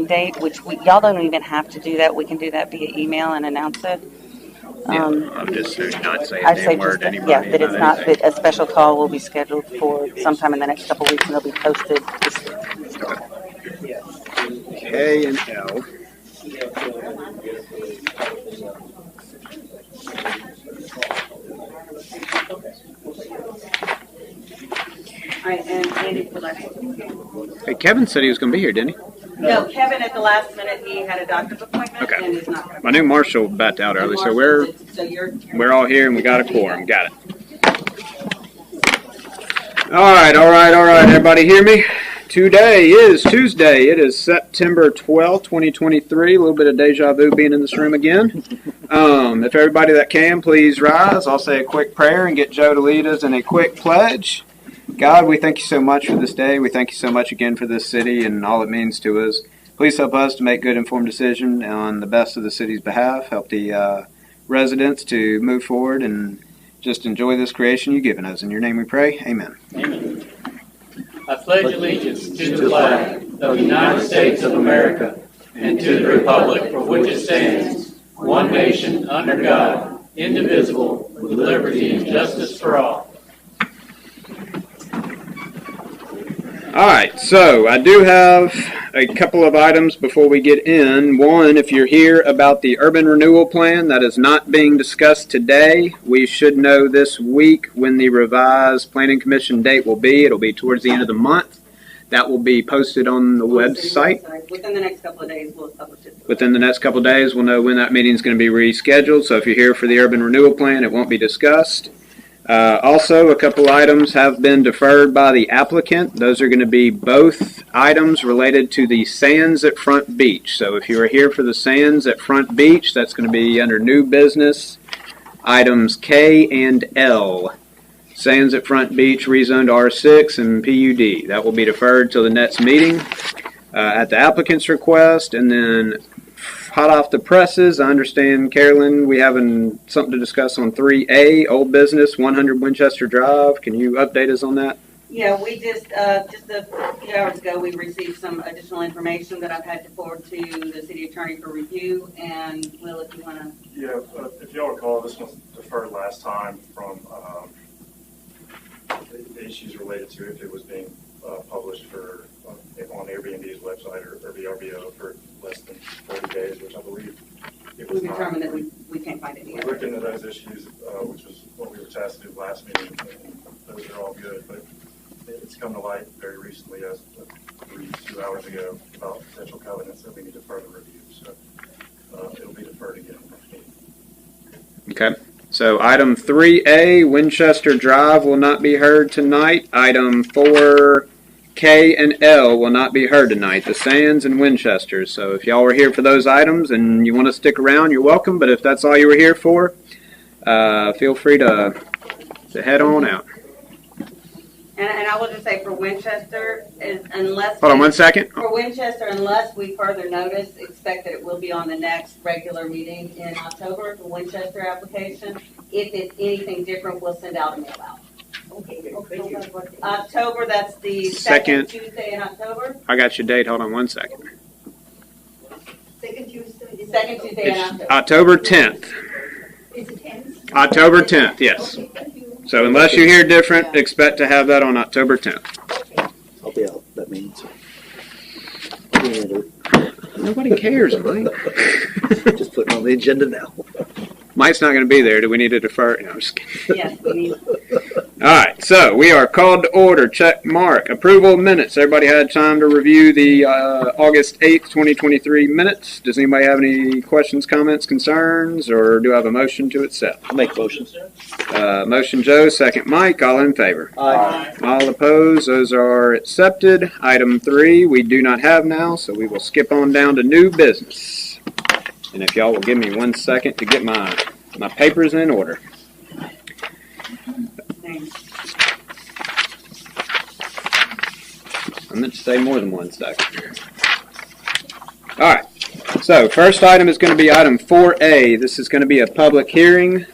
date, which y'all don't even have to do that. We can do that via email and announce it. I'm just not saying I'd a say damn word to anybody. yeah, that it's not, anything. that a special call will be scheduled for sometime in the next couple of weeks and it'll be posted. K and L. All right, and Andy for last. Hey, Kevin said he was going to be here, didn't he? No, Kevin at the last minute, he had a doctor's appointment Okay. and is not going to. I knew Marshall backed out early, so we're all here and we got a quorum. Got it. All right. Everybody hear me? Today is Tuesday. It is September 12th, 2023. A little bit of deja vu being in this room again. If everybody that can, please rise. I'll say a quick prayer and get Joe to lead us in a quick pledge. God, we thank you so much for this day. We thank you so much again for this city and all it means to us. Please help us to make good informed decisions on the best of the city's behalf. Help the residents to move forward and just enjoy this creation you've given us. In your name we pray. Amen. Amen. I pledge allegiance to the flag of the United States of America and to the republic for which it stands, one nation, under God, indivisible, with liberty and justice for all. All right, so I do have a couple of items before we get in. One, if you're here about the urban renewal plan, that is not being discussed today. We should know this week when the revised planning commission date will be. It'll be towards the end of the month. That will be posted on the website. Within the next couple of days, we'll publish it. Within the next couple of days, we'll know when that meeting is going to be rescheduled. So if you're here for the urban renewal plan, it won't be discussed. Also, a couple items have been deferred by the applicant. Those are going to be both items related to the sands at Front Beach. So if you are here for the sands at Front Beach, that's going to be under new business, items K and L. Sands at Front Beach rezoned R6 and PUD. That will be deferred till the next meeting at the applicant's request. And then hot off the presses, I understand, Carolyn, we having something to discuss on 3A, old business, 100 Winchester Drive. Can you update us on that? Yeah, we just a few hours ago, we received some additional information that I've had to forward to the city attorney for review. And Will, if you want to. Yeah, if y'all recall, this was deferred last time from the issues related to if it was being published for on Airbnb's website or VRBO for less than 40 days, which I believe it was We determined not. that we can't find any. We looked into those issues, which was what we were tasked to do last meeting, and those are all good. But it's come to light very recently, as 2 hours ago, about potential covenants that we need to further review. So it'll be deferred again next meeting. Okay. So item 3A, Winchester Drive, will not be heard tonight. Item 4K and L will not be heard tonight. The Sands and Winchester. So if y'all were here for those items and you want to stick around, you're welcome. But if that's all you were here for, feel free to head on out. And I will just say for Winchester, unless... Hold on 1 second. For Winchester, unless we further notice, expect that it will be on the next regular meeting in October, the Winchester application. If it's anything different, we'll send out a mail out. October, that's the second Tuesday in October? I got your date. Hold on 1 second. Second Tuesday in October. October 10th. Is it 10th? October 10th, yes. Okay, thank you. So unless you hear different, expect to have that on October 10th. I'll be out. That means. Nobody cares, Mike. Just putting on the agenda now. Mike's not going to be there. Do we need to defer? No, I'm just kidding. Yes, we need. All right, so we are called to order. Check mark. Approval of minutes. Everybody had time to review the August 8th, 2023 minutes. Does anybody have any questions, comments, concerns, or do I have a motion to accept? I'll make motions. Motion Joe, second Mike. All in favor? Aye. All opposed? Those are accepted. Item 3 we do not have now, so we will skip on down to new business. And if y'all will give me 1 second to get my papers in order. I meant to say more than 1 second. All right. So first item is going to be item 4A. This is going to be a public hearing.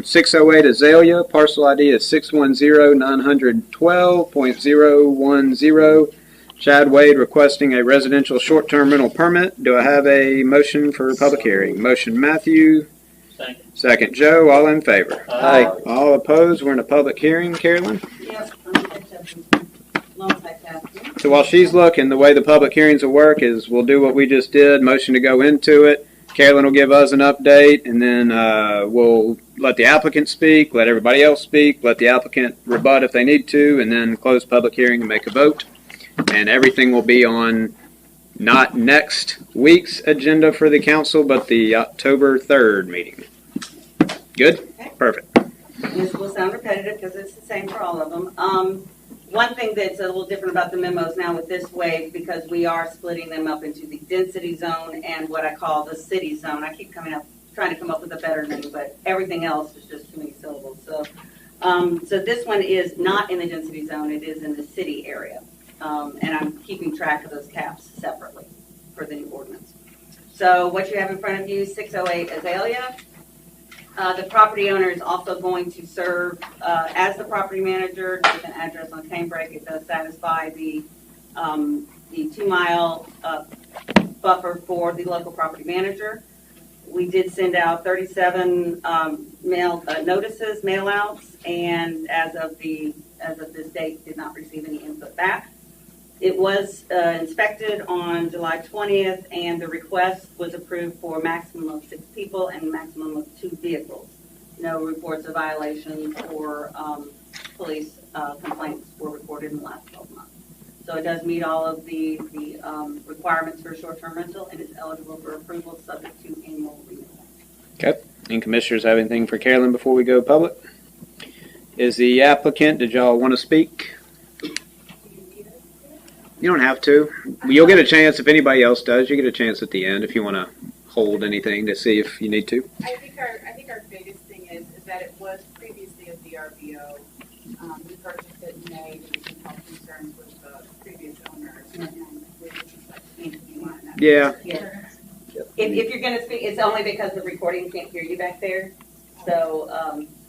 608 Azalea. Parcel ID is 610-912.010. Chad Wade requesting a residential short-term rental permit. Do I have a motion for public hearing? Motion Matthew, Second. second Joe, all in favor. Aye. All opposed, we're in a public hearing. Carolyn? Yep, I'm gonna catch up multitasking. So while she's looking, the way the public hearings will work is we'll do what we just did, motion to go into it. Carolyn will give us an update, and then we'll let the applicant speak, let everybody else speak, let the applicant rebut if they need to, and then close public hearing and make a vote. And everything will be on not next week's agenda for the council, but the October 3rd meeting. Good? Okay. Perfect. This will sound repetitive because it's the same for all of them. One thing that's a little different about the memos now with this wave, because we are splitting them up into the density zone and what I call the city zone. I keep trying to come up with a better name, but everything else is just too many syllables. So this one is not in the density zone. It is in the city area. And I'm keeping track of those caps separately for the new ordinance. So what you have in front of you, 608 Azalea. The property owner is also going to serve as the property manager with an address on Canebrake. It does satisfy the 2-mile buffer for the local property manager. We did send out 37 notices, mail outs, and as of this date, did not receive any input back. It was inspected on July 20th, and the request was approved for a maximum of 6 people and a maximum of 2 vehicles. No reports of violations or police complaints were reported in the last 12 months. So it does meet all of the requirements for short-term rental, and is eligible for approval subject to annual renewal. Okay. Any commissioners have anything for Carolyn before we go public? Is the applicant, did y'all want to speak? You don't have to. You'll get a chance if anybody else does. You get a chance at the end if you want to hold anything to see if you need to. I think our biggest thing is that it was previously a VRBO. We purchased it in May due to some health concerns with the previous owners. And we were just like, you want that. Yeah. Yeah. If you're going to speak, it's only because the recording can't hear you back there. So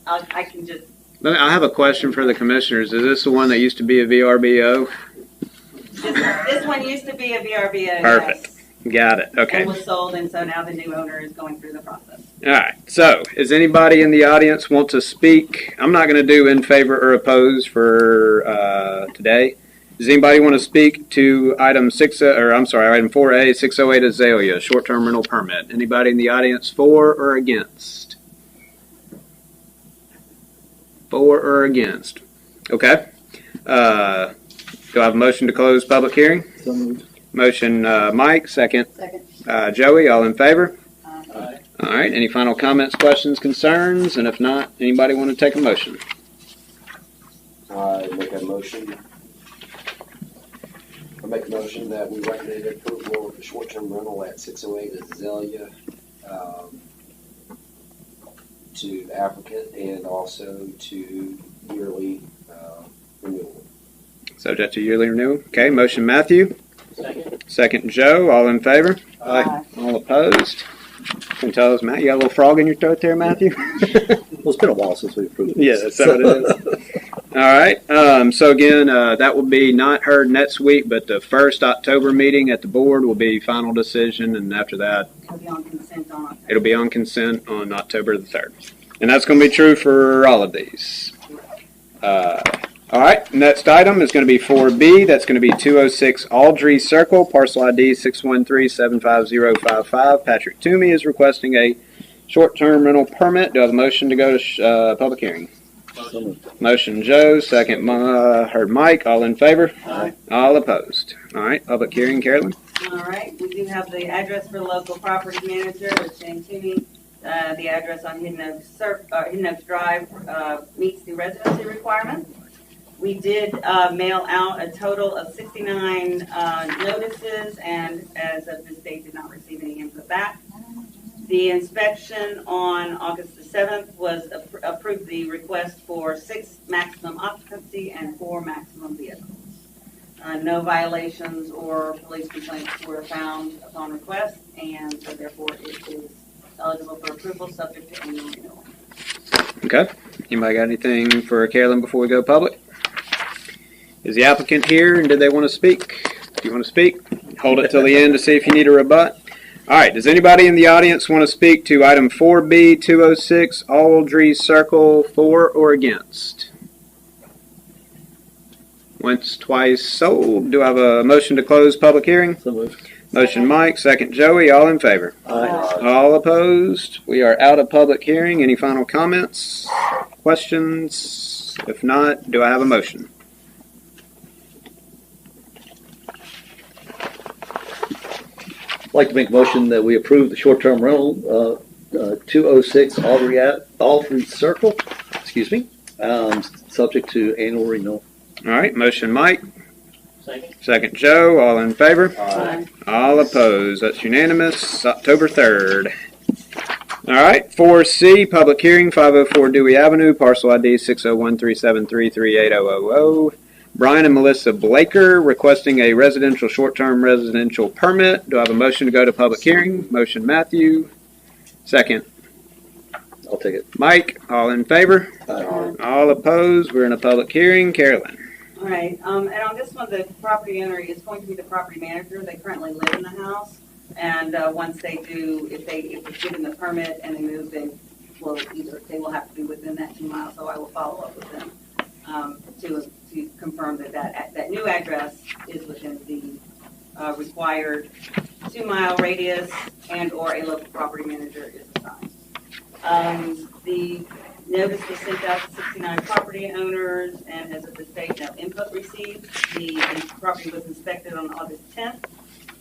I can just. I have a question for the commissioners. Is this the one that used to be a VRBO? This one used to be a VRBO. Perfect. Yes, Got it. Okay. and was sold, and so now the new owner is going through the process. All right. So, does anybody in the audience want to speak? I'm not going to do in favor or oppose for today. Does anybody want to speak to item 4A, 608 Azalea, short-term rental permit? Anybody in the audience for or against? For or against? Okay. Do I have a motion to close public hearing? So moved. Motion, Mike, second. Second. Joey, all in favor? Aye. All right. Any final comments, questions, concerns? And if not, anybody want to take a motion? I make a motion that we recommend approval of the short-term rental at 608 Azalea to the applicant and also to yearly renewal. Subject to yearly renewal. Okay. Motion, Matthew. Second. Second, Joe. All in favor? Aye. All opposed? Can you tell us, Matt? You got a little frog in your throat there, Matthew? Well, it's been a while since we approved it. Yeah, that's how it is. All right. So again, that will be not heard next week, but the first October meeting at the board will be final decision, and after that, It'll be on consent on October. it'll be on consent on October the 3rd. And that's going to be true for all of these. All right. Next item is going to be 4B. That's going to be 206 Aldrey Circle, parcel ID 613-75055. Patrick Toomey is requesting a short-term rental permit. Do I have a motion to go to public hearing? So moved. Motion, Joe. Second, heard Mike. All in favor? Aye. All opposed. All right. Public hearing, Carolyn. All right, we do have the address for the local property manager, it's James Toomey. The address on Hidden Oaks Drive meets the residency requirement. We did mail out a total of 69 notices, and as of this date, did not receive any input back. The inspection on August the 7th was approved the request for 6 maximum occupancy and 4 maximum vehicles. No violations or police complaints were found upon request, and so therefore it is eligible for approval subject to annual renewal. Okay. Anybody got anything for Carolyn before we go public? Is the applicant here, and did they want to speak? If you want to speak, hold it till the end to see if you need a rebut. All right, does anybody in the audience want to speak to item 4B 206 Aldrey Circle for or against? Once, twice sold. Do I have a motion to close public hearing? So moved. Motion Mike, second Joey, all in favor? Aye. All opposed? We are out of public hearing. Any final comments? Questions? If not, do I have a motion? I'd like to make a motion that we approve the short-term rental, 206 Aldrey Circle, subject to annual renewal. All right, motion Mike, Second. second Joe, all in favor? Aye. All opposed? That's unanimous. October 3rd. All right, 4C, public hearing, 504 Dewey Avenue, parcel ID 60137338000. Brian and Melissa Blaker requesting a residential, short-term residential permit. Do I have a motion to go to public hearing? Motion Matthew. Second I'll take it. Mike, all in favor? Aye. All opposed? We're in a public hearing. Carolyn. All right, and on this one, the property owner is going to be the property manager. They currently live in the house, and once they do, if they give them the permit and they move, they will have to be within that 2 miles. So I will follow up with them to confirm that new address is within the required 2 mile radius, and or a local property manager is assigned. The notice was sent out to 69 property owners, and as of this date, no input received. The property was inspected on August 10th,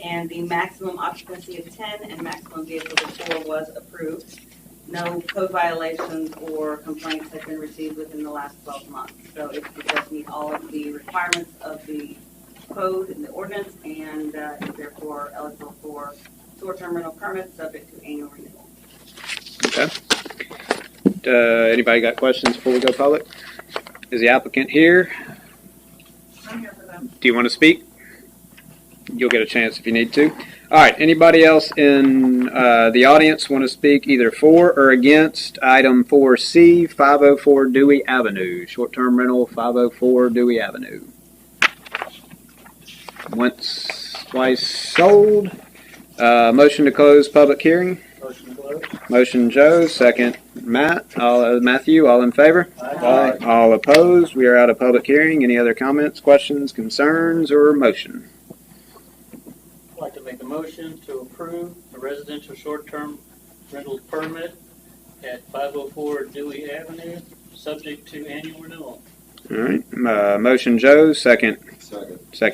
and the maximum occupancy of 10 and maximum vehicle of 4 was approved. No code violations or complaints have been received within the last 12 months. So it does meet all of the requirements of the code and the ordinance, and is therefore eligible for short-term rental permits subject to annual renewal. Okay. Anybody got questions before we go public? Is the applicant here? I'm here for them. Do you want to speak? You'll get a chance if you need to. All right. Anybody else in the audience want to speak either for or against item 4C, 504 Dewey Avenue, short-term rental, 504 Dewey Avenue? Once, twice sold. Motion to close public hearing. Motion closed. Motion Joe, second Matthew, all in favor? Aye. All opposed? We are out of public hearing. Any other comments, questions, concerns, or motion? I'd like to make a motion to approve the residential short-term rental permit at 504 Dewey Avenue, subject to annual renewal. All right. Motion Joe, second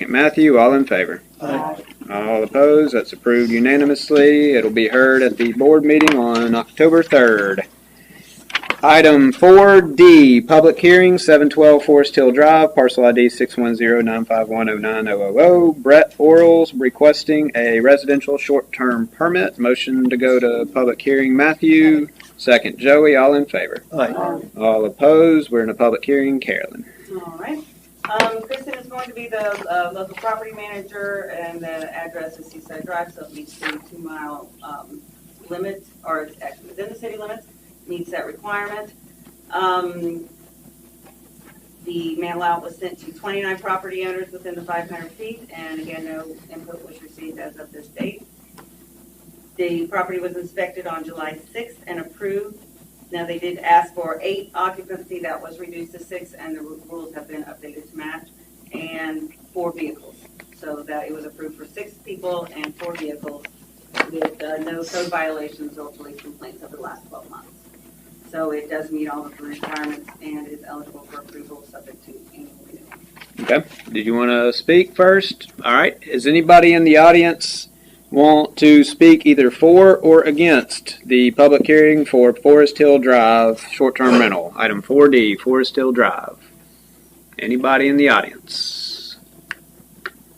Matthew, all in favor? Aye. All opposed? That's approved unanimously. It'll be heard at the board meeting on October 3rd. Item 4D, public hearing, 712 Forest Hill Drive, parcel ID 610-95109-000. Brett Orals requesting a residential short-term permit. Motion to go to public hearing, Matthew. Second, Joey. All in favor? Aye. All opposed? We're in a public hearing. Carolyn. All right. Kristen is going to be the local property manager, and the address is Seaside Drive, so it meets the 2 mile limit, or it's actually within the city limits, meets that requirement. The mail out was sent to 29 property owners within the 500 feet, and again, no input was received as of this date. The property was inspected on July 6th and approved. Now, they did ask for 8 occupancy. That was reduced to 6, and the rules have been updated to match, and 4 vehicles. So that it was approved for 6 people and 4 vehicles with no code violations or police complaints over the last 12 months. So it does meet all of the requirements and is eligible for approval subject to annual renewal. Okay. Did you want to speak first? All right. Is anybody in the audience want to speak either for or against the public hearing for Forest Hill Drive short-term rental? Item 4D, Forest Hill Drive. Anybody in the audience?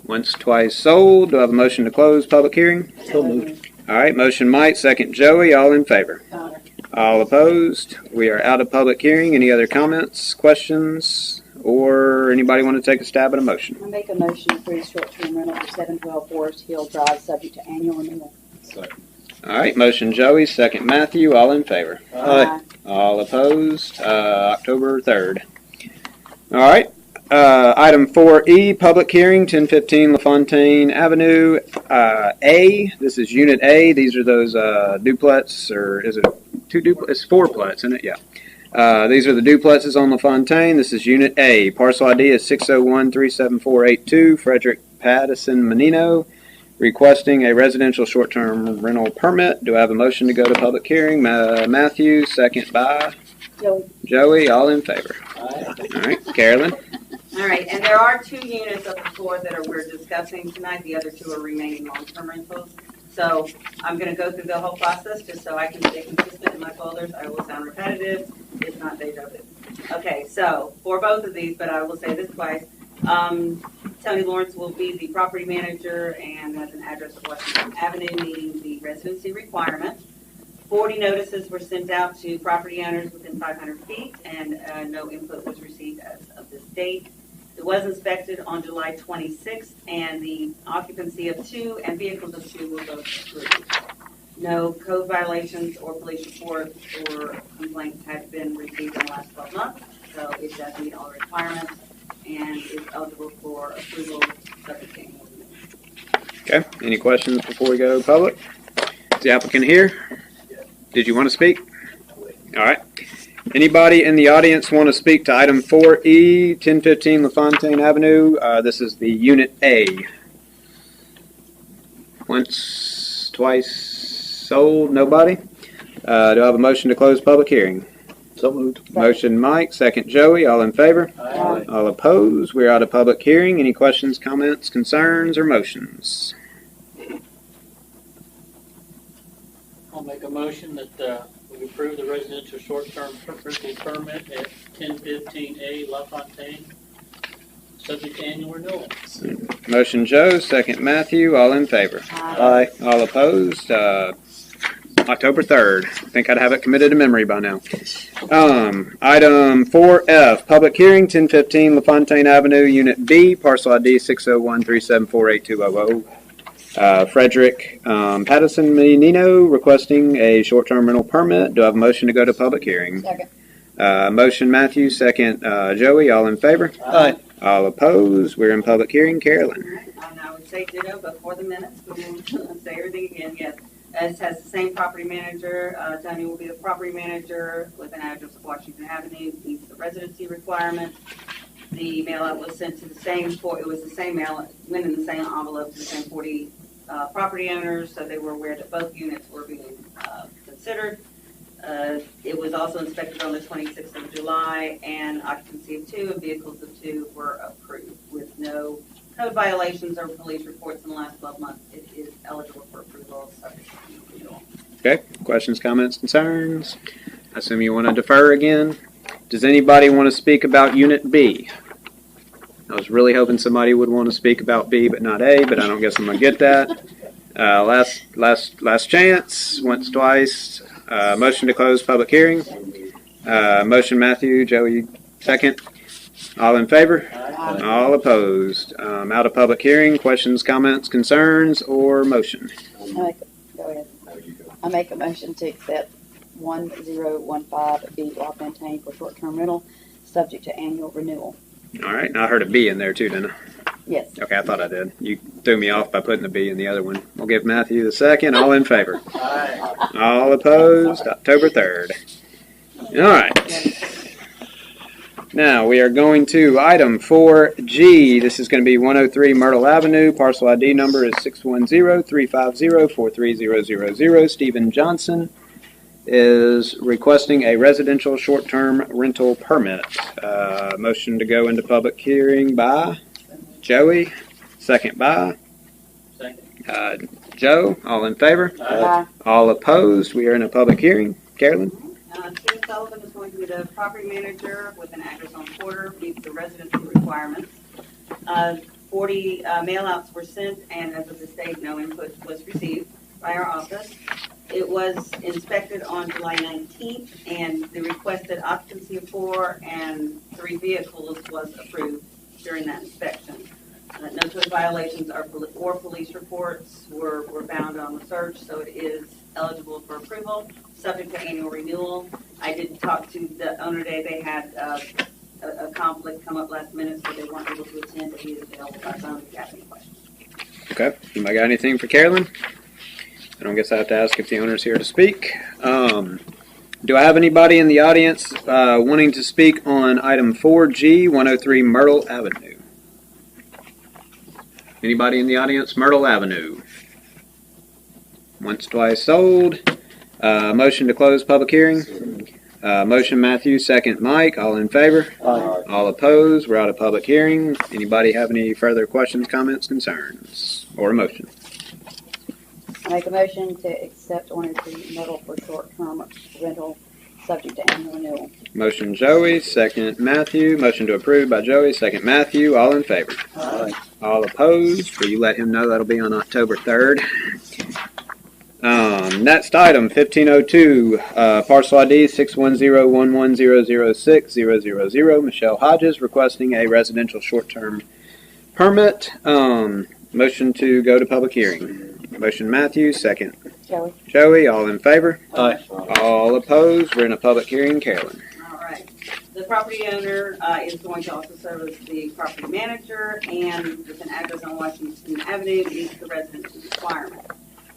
Once, twice sold. Do I have a motion to close public hearing? So moved. All right. Motion Mike, second Joey. All in favor? Aye. All opposed? We are out of public hearing. Any other comments, questions, or anybody want to take a stab at a motion? I make a motion to approve short-term rental for 712 Forest Hill Drive, subject to annual renewal. All right. Motion Joey, second Matthew. All in favor? Aye. All opposed? October 3rd. All right. Item 4E, public hearing, 1015 LaFontaine Avenue, A. This is Unit A. These are those duplex, or is it two duplex? It's fourplex, isn't it? Yeah. These are the duplexes on LaFontaine. This is Unit A. Parcel ID is 601-37482. Frederick Pattison Menino, requesting a residential short-term rental permit. Do I have a motion to go to public hearing? Matthew, second by Joey. Joey. All in favor? All right, Carolyn. All right, and there are 2 units of the 4 that we're discussing tonight. The other 2 are remaining long-term rentals. So I'm going to go through the whole process just so I can stay consistent in my folders. I will sound repetitive. It's not deja vu. Okay, so for both of these, but I will say this twice. Tony Lawrence will be the property manager and has an address of Washington Avenue meeting the residency requirement. 40 notices were sent out to property owners within 500 feet, and no input was received as of this date. It was inspected on July 26th, and the occupancy of 2 and vehicles of 2 were both approved. No code violations or police reports or complaints have been received in the last 12 months, so it does meet all requirements and is eligible for approval subject to annual review. Okay, any questions before we go public? Is the applicant here? Did you want to speak? All right. Anybody in the audience want to speak to item 4E, 1015 LaFontaine Avenue? This is the Unit A. Once, twice, sold, nobody? Do I have a motion to close public hearing? So moved. Motion Mike, second Joey, all in favor? Aye. All opposed? We're out of public hearing. Any questions, comments, concerns, or motions? I'll make a motion that we approve the residential short-term rental permit at 1015A LaFontaine, subject to annual renewal. Motion Joe, second Matthew, all in favor? Aye. All opposed? October 3rd. I think I'd have it committed to memory by now. Item 4F, public hearing, 1015 LaFontaine Avenue, Unit B, parcel ID 601-374-8200. Frederick Pattison Menino requesting a short-term rental permit. Do I have a motion to go to public hearing? Second. Motion Matthew, second Joey, all in favor? Aye. All opposed? We're in public hearing. Carolyn. All right, and I would say ditto, but for the minutes, we will say everything again, yes. It has the same property manager. Tony will be the property manager with an address of Washington Avenue, meets the residency requirement. The mail out was sent to the same, it was the same mail, went in the same envelope to the same 40 property owners, so they were aware that both units were being considered. It was also inspected on the 26th of July, and occupancy of 2 and vehicles of 2 were approved with no code violations or police reports in the last 12 months. It is eligible for approval subject to renewal. Okay, questions, comments, concerns? I assume you want to defer again. Does anybody want to speak about Unit B? I was really hoping somebody would want to speak about B, but not A, but I don't guess I'm going to get that. Last chance, once, twice. Motion to close public hearing. Motion Matthew, Joey, second. All in favor? Aye. All opposed? Out of public hearing. Questions, comments, concerns, or motion? Go ahead. I make a motion to accept 1015B LaFontaine for short-term rental, subject to annual renewal. All right. Now I heard a B in there too, didn't I? Yes. Okay, I thought I did. You threw me off by putting the B in the other one. We'll give Matthew the second. All in favor? Aye. All opposed? October 3rd. All right. Now we are going to item 4G. This is going to be 103 Myrtle Avenue. Parcel ID number is 610-350-43000. Stephen Johnson is requesting a residential short-term rental permit. Motion to go into public hearing by Joey, second by Second. Joe. All in favor? Aye. All opposed? We are in a public hearing. Carolyn? Tim Sullivan is going to be the property manager with an address on Porter, meets the residency requirements. 40 mail-outs were sent, and as of this date, no input was received by our office. It was inspected on July 19th, and the requested occupancy of 4 and 3 vehicles was approved during that inspection. No code violations or police reports were found on the search, so it is eligible for approval, subject to annual renewal. I did talk to the owner today. They had a conflict come up last minute, so they weren't able to attend, but he is available by phone if you have any questions. Okay. Anybody got anything for Carolyn? I don't guess I have to ask if the owner's here to speak. Do I have anybody in the audience wanting to speak on item 4G, 103 Myrtle Avenue? Anybody in the audience? Myrtle Avenue. Once, twice sold. Motion to close public hearing. Motion Matthew, second Mike. All in favor? Aye. All opposed? We're out of public hearing. Anybody have any further questions, comments, concerns, or a motion? I make a motion to accept 103 Myrtle for short-term rental, subject to annual renewal. Motion Joey, second Matthew. Motion to approve by Joey, second Matthew. All in favor? Aye. All opposed? Will you let him know that'll be on October 3rd? Next item, 1502, parcel ID 61011006000. Michelle Hodges requesting a residential short-term permit. Motion to go to public hearing. Motion Matthew, second Joey? Joey. All in favor? Aye. All opposed? We're in a public hearing. Carolyn. All right. The property owner is going to also serve as the property manager, and with an address on Washington Avenue that meets the residency requirement.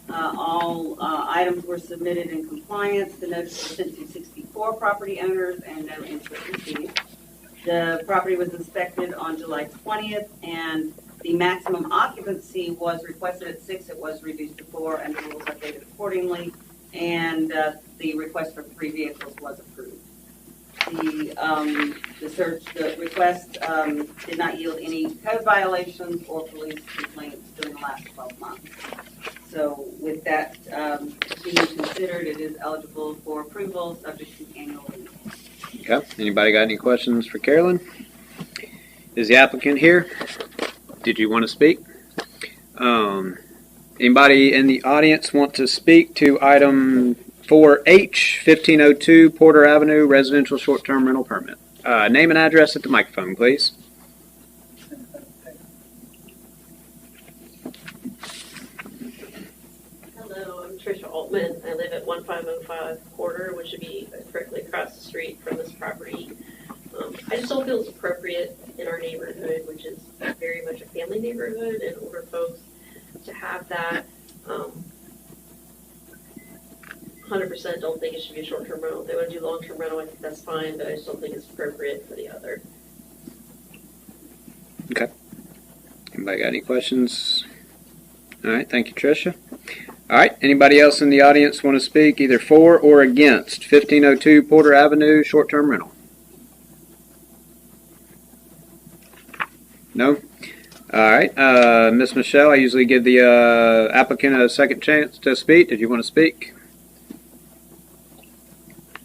All items were submitted in compliance. The notice was sent to 64 property owners and no interest received. The property was inspected on July 20th, and the maximum occupancy was requested at 6. It was reduced to 4, and the rules updated accordingly. And the request for 3 vehicles was approved. The request did not yield any code violations or police complaints during the last 12 months. So with that being considered, it is eligible for approval, subject to annual renewal. Okay. Anybody got any questions for Carolyn? Is the applicant here? Did you want to speak? Anybody in the audience want to speak to item 4H, 1502 Porter Avenue Residential Short-Term Rental Permit? Name and address at the microphone, please. Hello, I'm Tricia Altman. I live at 1505 Porter, which would be directly across the street from this property. I just don't feel it's appropriate in our neighborhood, which is very much a family neighborhood, and older folks to have that. 100% don't think it should be a short-term rental. If they want to do long-term rental, I think that's fine, but I just don't think it's appropriate for the other. Okay. Anybody got any questions? All right. Thank you, Tricia. All right. Anybody else in the audience want to speak either for or against 1502 Porter Avenue short-term rental? No? All right. Ms. Michelle, I usually give the applicant a second chance to speak. Did you want to speak?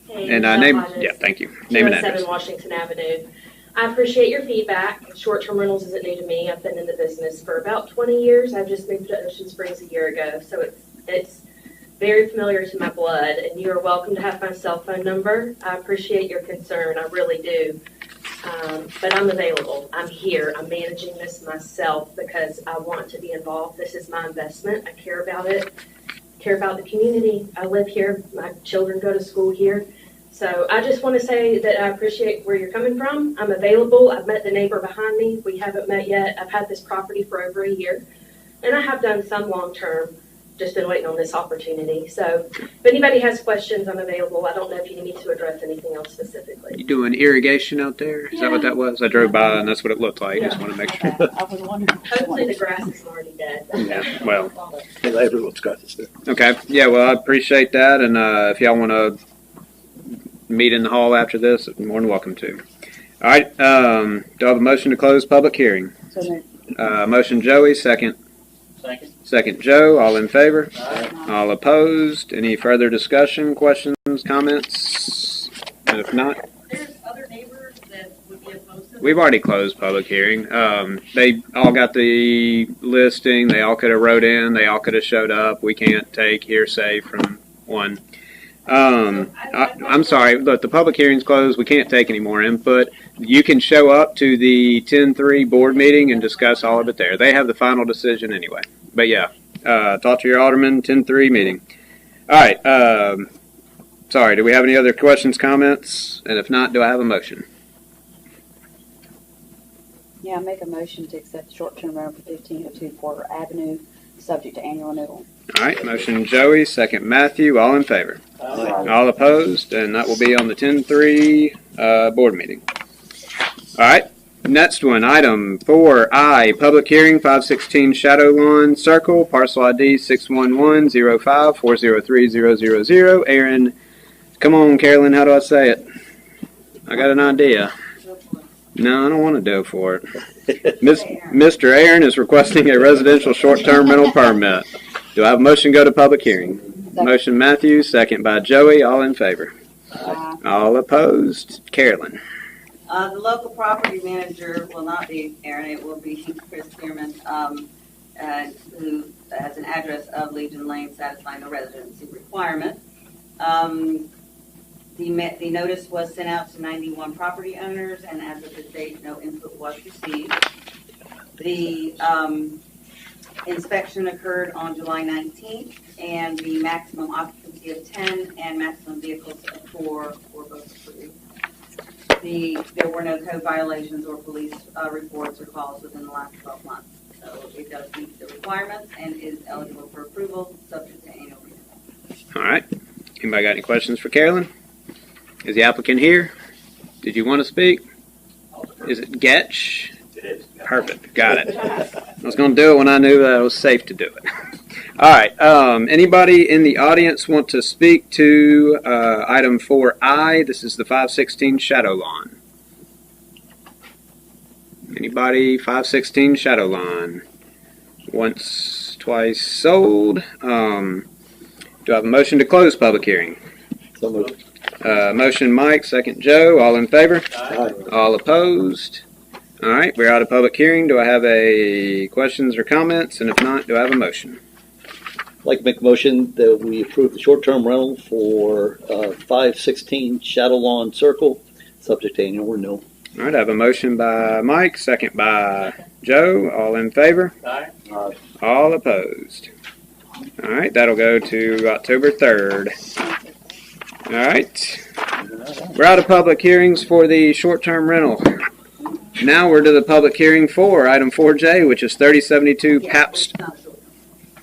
Hey, And Michelle name, Hodges, yeah, thank you. Name and 207 address. Washington Avenue. I appreciate your feedback. Short-term rentals isn't new to me. I've been in the business for about 20 years. I've just moved to Ocean Springs a year ago, so it's very familiar to my blood, and you are welcome to have my cell phone number. I appreciate your concern. I really do. But I'm available. I'm here. I'm managing this myself because I want to be involved. This is my investment. I care about it. Care about the community. I live here. My children go to school here. So I just want to say that I appreciate where you're coming from. I'm available. I've met the neighbor behind me. We haven't met yet. I've had this property for over a year. And I have done some long-term, just been waiting on this opportunity. So if anybody has questions, I'm available. I don't know if you need me to address anything else specifically. You doing irrigation out there? Is that what that was? I drove by and that's what it looked like. Just want to make sure. I was wondering. Hopefully the grass is already dead. Yeah, well. Everyone's got this there. Okay. Yeah, well, I appreciate that. And if y'all want to meet in the hall after this, you're more than welcome to. All right. Do I have a motion to close public hearing? So moved. Motion Joey, second. Second. Second Joe. All in favor? Aye. All opposed? Any further discussion, questions, comments? And if not, There's other neighbors that would be opposed to this? we've already closed public hearing. They all got the listing. They all could have wrote in. They all could have showed up. We can't take hearsay from one. I'm sorry. Look, the public hearing's closed. We can't take any more input. You can show up to the 10-3 board meeting and discuss all of it there. They have the final decision anyway. But yeah, talk to your alderman, 10-3 meeting. All right. Sorry, do we have any other questions, comments? And if not, do I have a motion? Yeah, I make a motion to accept short-term rental for 1502 Porter Avenue, subject to annual renewal. All right, motion Joey, second Matthew, all in favor. All opposed, and that will be on the 10-3 board meeting. All right, next one, item 4I, public hearing, 516 Shadow Lawn Circle, parcel ID 611-05-403000. Aaron, come on, Carolyn, how do I say it? I got an idea. No, I don't want to go for it. Mr. Aaron is requesting a residential short-term rental permit. Do I have a motion to go to public hearing? Second. Motion Matthew, second by Joey, all in favor. All opposed, Carolyn. The local property manager will not be Aaron, it will be Chris Spearman, who has an address of Legion Lane satisfying the residency requirement. The notice was sent out to 91 property owners, and as of this date, no input was received. The inspection occurred on July 19th, and the maximum occupancy of 10 and maximum vehicles of 4 were both approved. There were no code violations or police reports or calls within the last 12 months. So it does meet the requirements and is eligible for approval, subject to annual renewal. All right, anybody got any questions for Carolyn? Is the applicant here? Did you want to speak? Is it Getch? It is. Perfect, got it. I was going to do it when I knew that it was safe to do it. All right, anybody in the audience want to speak to item 4I? This is the 516 Shadow Lawn. Anybody? 516 Shadow Lawn. Once, twice sold. Do I have a motion to close public hearing? So moved. Motion Mike, second Joe. All in favor? Aye. All opposed? All right, we're out of public hearing. Do I have a questions or comments? And if not, do I have a motion? I'd like to make a motion that we approve the short-term rental for 516 Shadow Lawn Circle, subject to annual renewal. All right, I have a motion by Mike, second by Joe. All in favor? Aye. All opposed? All right, that'll go to October 3rd. All right, we're out of public hearings for the short-term rental. Now we're to the public hearing for item 4J, which is 3072 Pabst.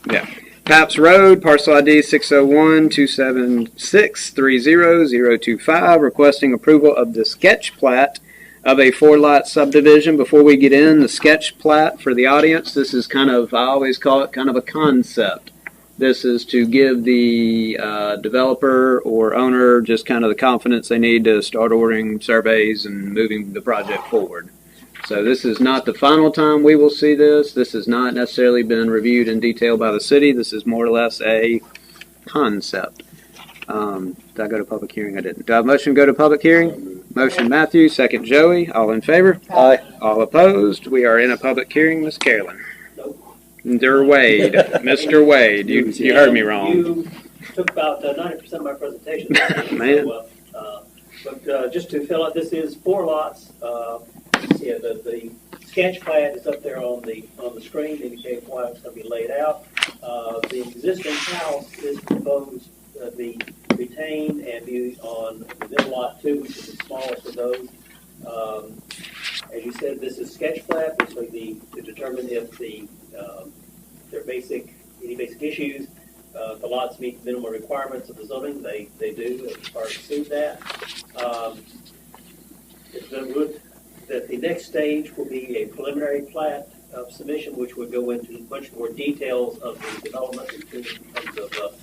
Yeah. Pabst Road, parcel ID 601-276-30025, requesting approval of the sketch plat of a 4-lot subdivision. Before we get in, the sketch plat for the audience, this is kind of, I always call it kind of a concept. This is to give the developer or owner just kind of the confidence they need to start ordering surveys and moving the project forward. So this is not the final time we will see this. This has not necessarily been reviewed in detail by the city. This is more or less a concept. Did I go to public hearing? I didn't. Do I have a motion to go to public hearing? Motion Matthew, second Joey. All in favor? Aye. All opposed? We are in a public hearing. Miss Carolyn. Mr. Wade. Mr. Wade, you heard me wrong. You took about 90% of my presentation. Man. But just to fill out, this is 4 lots. The sketch plat is up there on the screen, indicating why it's going to be laid out. The existing house is proposed to be retained and be on the middle lot 2, which is the smallest of those. As you said, this is sketch plat, basically to determine if their basic issues, the lots meet the minimum requirements of the zoning. They do, as far as exceed that. That the next stage will be a preliminary plat submission, which would go into much more details of the development in terms of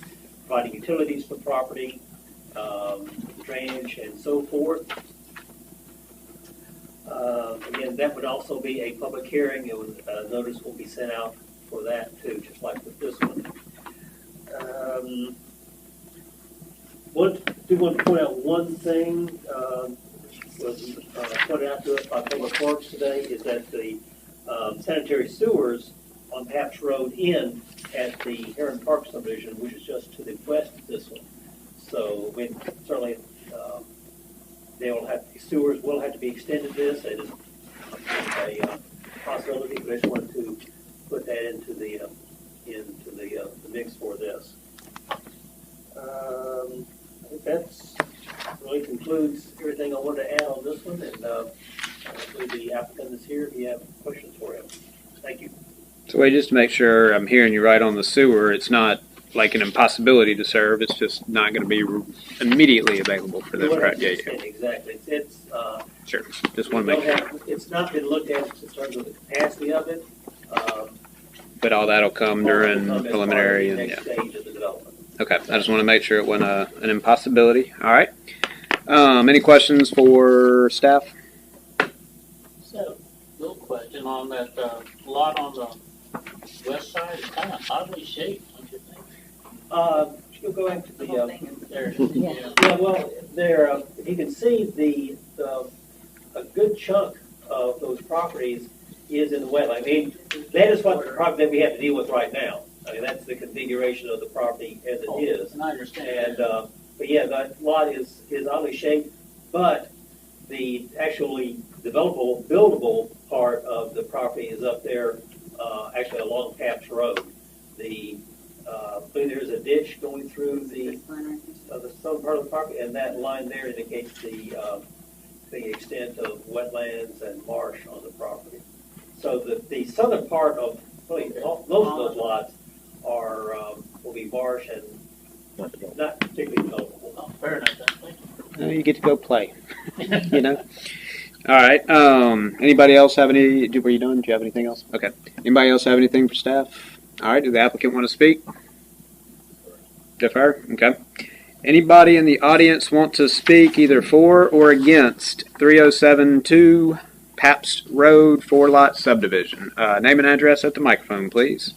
providing utilities for property, drainage, and so forth. Again, that would also be a public hearing, and notice will be sent out for that too, just like with this one. Do want to point out one thing, which was pointed out to us by Public Works today, is that the sanitary sewers on Pabst Road end at the Heron Park subdivision, which is just to the west of this one. So we certainly sewers will have to be extended this. It is a possibility, but I just wanted to put that into the mix for this. I think that's really concludes everything I wanted to add on this one, and the applicant is here if you have questions for him. Thank you. So wait, just to make sure I'm hearing you right on the sewer, it's not like an impossibility to serve. It's just not going to be immediately available for them. Right? Yeah, yeah. Exactly. Sure. Just want to make sure. It's not been looked at in terms of the capacity of it. But all that'll come during preliminary and next stage of the development. Okay. I just want to make sure it wasn't an impossibility. All right. Any questions for staff? So, little question on that lot on the west side. It's kind of oddly shaped, don't you think? You'll go into The the, whole thing is There, Yeah. yeah, well, there, you can see a good chunk of those properties is in the wetland. I mean, that is what the problem that we have to deal with right now. I mean, that's the configuration of the property as it is. And I understand. And, but yeah, that lot is oddly shaped, but the actually developable, buildable part of the property is up there, actually along Paps Road. I believe there's a ditch going through the southern part of the property, and that line there indicates the extent of wetlands and marsh on the property. So the southern part of, really, most of those lots are, will be marsh and not particularly developable. Oh, fair enough. Thank you. You get to go play. You know. All right. Anybody else have any? Were you done? Do you have anything else? Okay. Anybody else have anything for staff? All right. Do the applicant want to speak? Defer. Okay. Anybody in the audience want to speak either for or against 3072 Pabst Road 4-lot subdivision? Name and address at the microphone, please.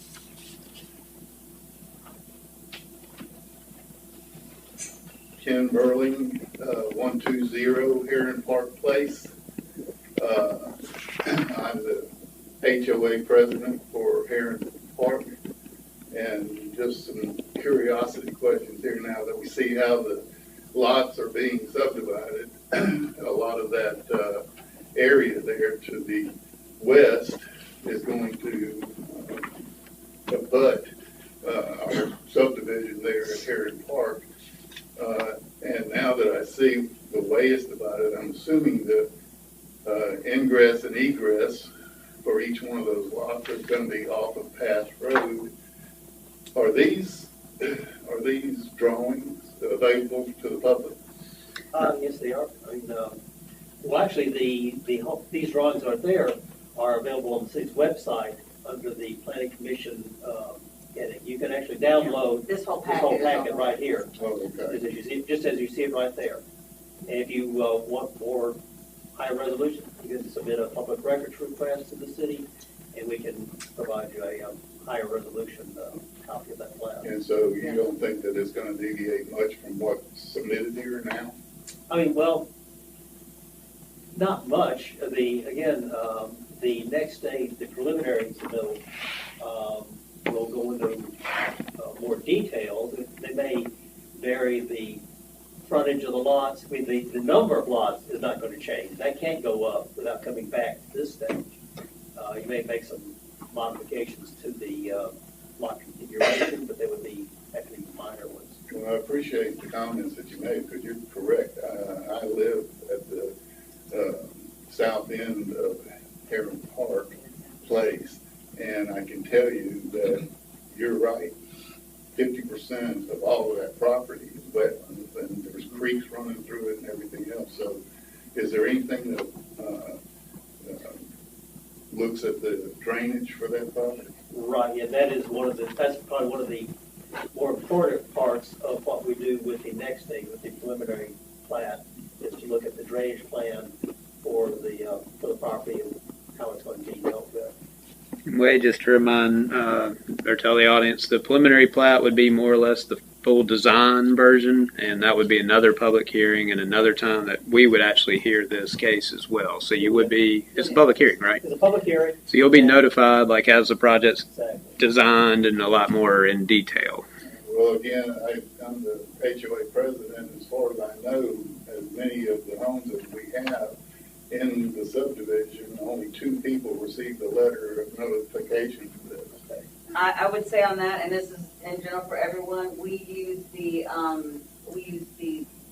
Ken Burling, 120 Heron Park Place. I'm the HOA president for Heron Park. And just some curiosity questions here now that we see how the lots are being subdivided. A lot of that area there to the west is going to abut our subdivision there at Heron Park. And now that I see the way it's divided, I'm assuming the ingress and egress for each one of those lots is going to be off of Pass Road. Are these drawings available to the public? Yes, they are. I mean, well, actually, these drawings are there are available on the city's website under the Planning Commission heading. You can actually download This whole this whole packet. packet right here, Oh, okay. just as you see it right there. And if you want more high resolution, you can submit a public records request to the city, and we can provide you a higher resolution copy of that plan. And so you don't think that it's going to deviate much from what's submitted here now? I mean, well, not much. The next stage, the preliminary submittal, will go into more details. They may vary the frontage of the lots. I mean, the number of lots is not going to change. That can't go up without coming back to this stage. You may make some modifications to the lot configuration, but they would be actually minor ones. Well, I appreciate the comments that you made, because you're correct. I live at the south end of Heron Park Place, and I can tell you that you're right. 50% of all of that property is wetlands, and there's creeks running through it and everything else. So is there anything that looks at the drainage for that property? Right, yeah, that's probably one of the more important parts of what we do with the next stage, with the preliminary plat, is to look at the drainage plan for the property and how it's going to be dealt with. Wait, just to remind or tell the audience, the preliminary plat would be more or less the full design version, and that would be another public hearing and another time that we would actually hear this case as well. So you would be, it's a public hearing, right? It's a public hearing. So you'll be notified like as the project's Exactly. designed and a lot more in detail. Well, again, I'm the HOA president. As far as I know, as many of the homes that we have in the subdivision, only 2 people received a letter of notification for this. I would say on that, and this is in general for everyone, we use the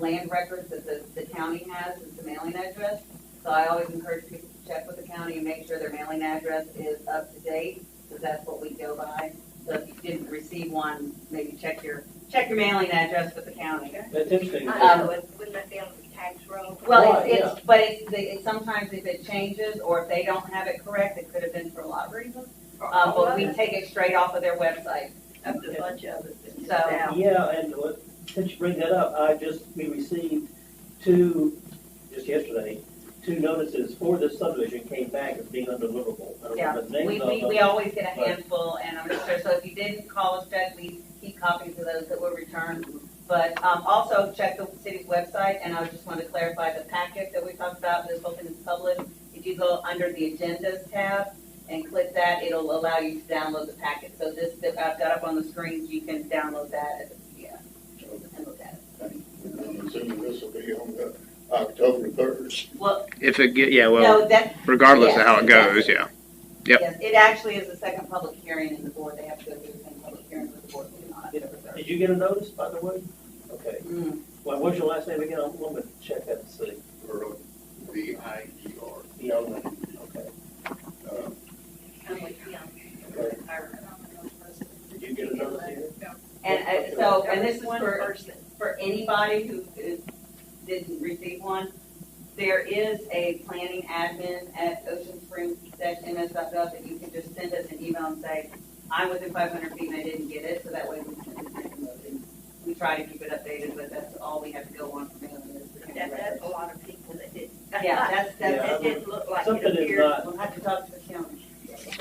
land records that the county has as the mailing address. So I always encourage people to check with the county and make sure their mailing address is up to date, because that's what we go by. So if you didn't receive one, maybe check your mailing address with the county. That's interesting. Wouldn't that be on the tax roll? Well, Right, yeah. it's sometimes if it changes, or if they don't have it correct, it could have been for a lot of reasons. But we take it straight off of their website. Up to a bunch of us. So- Yeah, and since you bring that up, we received just yesterday, two notices for this subdivision came back as being undeliverable. I don't Yeah, know the names we, of we, them. we always get a handful, and I'm sure, so if you didn't call us, check, we keep copies of those that were returned. But, also check the city's website, and I just want to clarify the packet that we talked about, this whole thing is published. If you go under the agendas tab and click that, it'll allow you to download the packet. So this, that I've got up on the screen, you can download that as a PDF and look at it. I'm assuming this will be on the October 3rd. Well, If it get, no, that, regardless of yes, how it goes, exactly. yeah. Yep. yes, it actually is the second public hearing in the board. They have to go through the same public hearing with the board, so not October 3rd. Did you get a notice, by the way? Okay. Mm. Well, what's your last name again? I'm going to check that and see. Or VIER. Yeah, okay. Did you get a notice here? And and this is for anybody who didn't receive one. There is a planning admin at oceansprings.ms.gov that you can just send us an email and say, I'm within 500 feet and I didn't get it, so that way we can we try to keep it updated, but that's all we have to go on for mailing is the county That's records. a lot of people that did. Yeah, that's, Yeah. It didn't look like Something it is appeared. not. we'll have to talk to the county. Post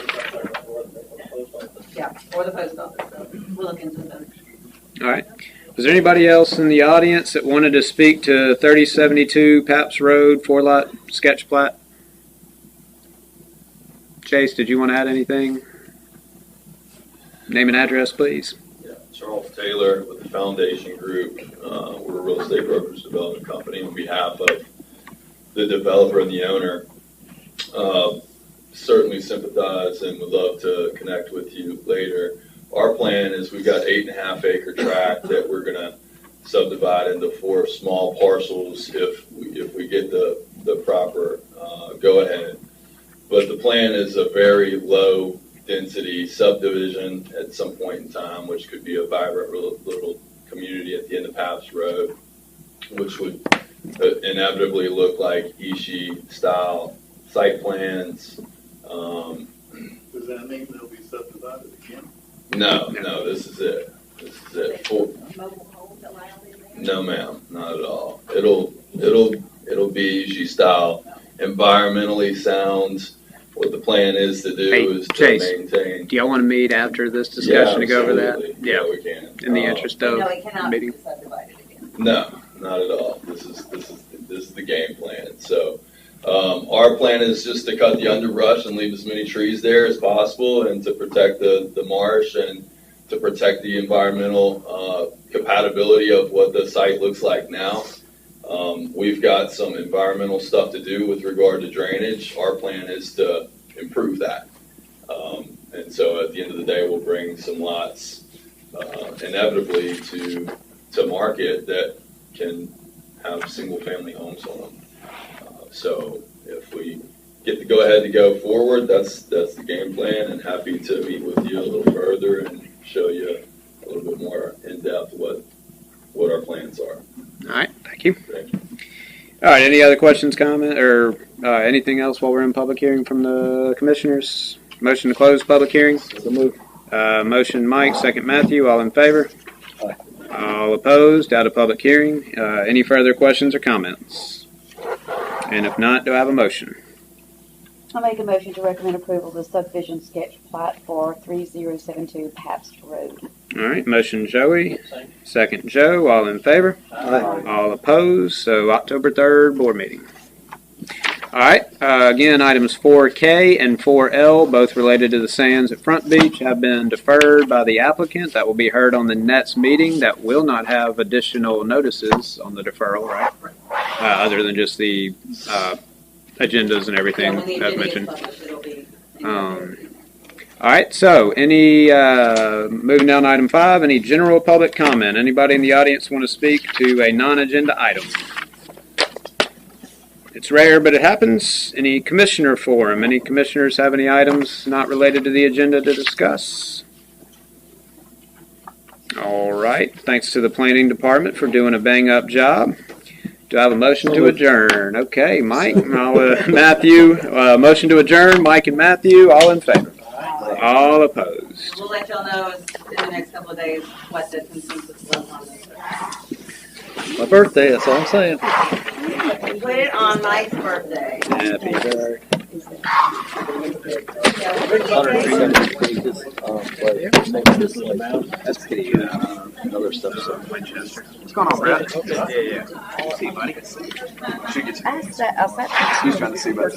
office. Yeah, or the post office, so we'll look into them. All right. Was there anybody else in the audience that wanted to speak to 3072 Paps Road 4-lot sketch plat? Chase, did you want to add anything? Name and address, please. Yeah, Charles Taylor with the Foundation Group. We're a real estate brokers development company on behalf of the developer and the owner. Certainly sympathize and would love to connect with you later. Our plan is we've got 8.5 acre tract that we're going to subdivide into 4 small parcels if we get the proper go ahead. But the plan is a very low density subdivision at some point in time, which could be a vibrant little community at the end of Paps Road, which would inevitably look like Ishii style site plans. Does that mean they'll be subdivided again? No, this is it. This is it. Mobile homes allowed in there? No, ma'am, not at all. It'll be Ishii style, environmentally sound. What the plan is to do Hey, is to Chase, maintain. Do y'all want to meet after this discussion to go over that? Absolutely. Yeah, we can. In the interest of No, it cannot be meeting. subdivided again. No, not at all. This is the game plan. So, our plan is just to cut the underbrush and leave as many trees there as possible, and to protect the marsh and to protect the environmental compatibility of what the site looks like now. We've got some environmental stuff to do with regard to drainage. Our plan is to improve that. And so at the end of the day, we'll bring some lots inevitably to market that can have single family homes on them. So if we get the go ahead to go forward, that's the game plan, and happy to meet with you a little further and show you a little bit more in depth what our plans are. All right, thank you. Thank you. All right, any other questions, comment, or anything else while we're in public hearing from the commissioners? Motion to close public hearing? So move. Motion Mike, second Matthew, all in favor? Aye. All opposed, out of public hearing. Any further questions or comments? And if not, do I have a motion? I'll make a motion to recommend approval of the subdivision sketch plat for 3072 Pabst Road. All right, motion Joey, Same. second Joe, all in favor? Aye. All opposed, so October 3rd, board meeting. All right, again, items 4K and 4L, both related to the sands at Front Beach, have been deferred by the applicant. That will be heard on the next meeting. That will not have additional notices on the deferral, right? Other than just the agendas and everything, Yeah, when the as agenda mentioned. gets published, it'll be. All right, so any, moving down to item 5, any general public comment? Anybody in the audience want to speak to a non-agenda item? It's rare, but it happens. Any commissioner forum? Any commissioners have any items not related to the agenda to discuss? All right. Thanks to the planning department for doing a bang-up job. Do I have a motion to adjourn? Okay, Mike, Matthew. Motion to adjourn. Mike and Matthew, all in favor. All opposed. We'll let y'all know in the next couple of days what the consensus was on this. My birthday, that's all I'm saying. Put it on Mike's birthday. Happy birthday. 170 pages, that's the, other stuff, so. What's going on, Brett? Yeah. See, buddy. I sat. He's trying to see about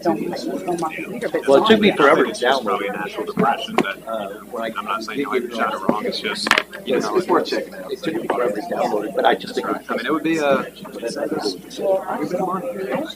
Don't put it on my computer, but it's Well, it took me on forever to It's just probably download a natural depression, but I'm not saying you shot it wrong. It's just, it's worth checking out. It took me forever to download it, but I just think. I mean, it would be a. Well, I just don't get on